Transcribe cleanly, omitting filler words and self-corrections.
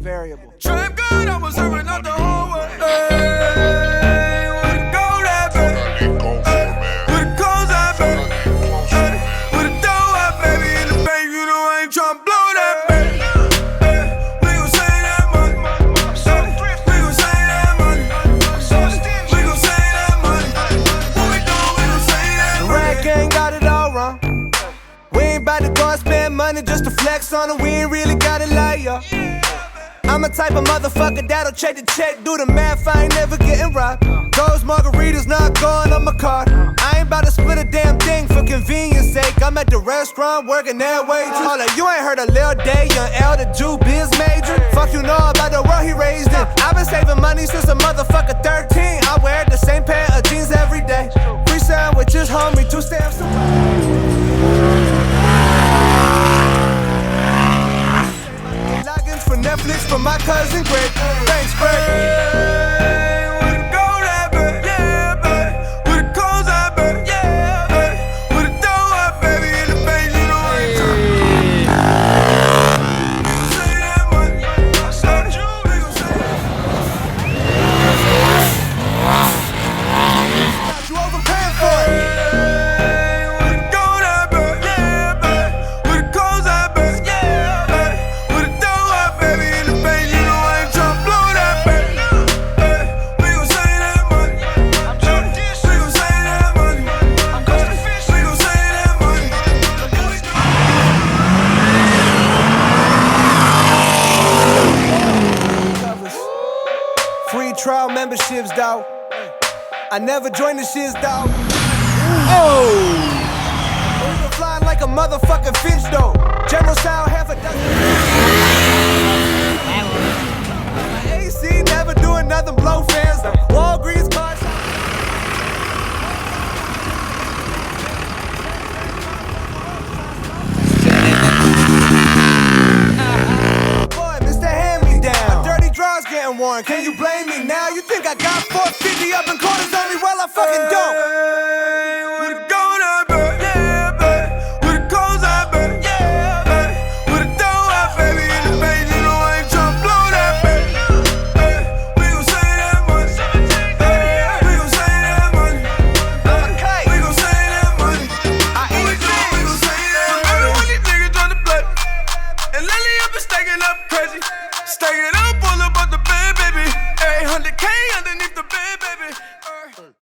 variable. Trap good, I was serving out the whole way. Hey, where the gold at, baby? Hey, where the clothes at, baby? Hey, where the dough at, baby? In the bank, you know I ain't tryna blow that, baby. Hey, we gon' save that money. Hey, we gon' save that money. We gon' save that money. What we doing, we gon' save that The money. Rag Gang got it all wrong. We ain't bout to go and spend money just to flex on it. We ain't really gotta lie, ya. I'm the type of motherfucker that'll check the check, do the math, I ain't never getting robbed. Those margaritas not going on my card. I ain't bout to split a damn thing for convenience sake. I'm at the restaurant working that way too. Hold up, you ain't heard of Lil Day, young L, the Jew biz major. Fuck you know about the world he raised in. I've been saving money since a motherfucker 13. I wear the same pair of jeans every day. Free sandwiches, homie, 2 stamps Logins for Netflix for my cousin Greg. Thanks, Greg. Hey, where the gold at, baby? Yeah, baby. Where the clothes at, baby? Yeah, baby. Where the dough at, baby? In the bank, you know I ain't tryna save that money. We gon' save Got you overpaying for it. Hey, where the gold at, baby? Yeah, baby. Where the clothes at, baby? Yeah, baby. Where the dough at, baby? In the bank, you know I ain't tryna blow that, baby. Hey, we gon' save that money. Hey, we gon' save that money. We gon' save that money. Free trial memberships, dawg. I never joined the shits, dawg. Oh! Flying like a motherfucking finch, though. General Sound, half a dozen. AC never doing nothing, blow fans, though. Walgreens cars. Boy, Mr. Hand-Me-Down. My dirty drawers getting worn. Can you blame me now? You think I got 450 up in quarters on me? Well, I fucking don't.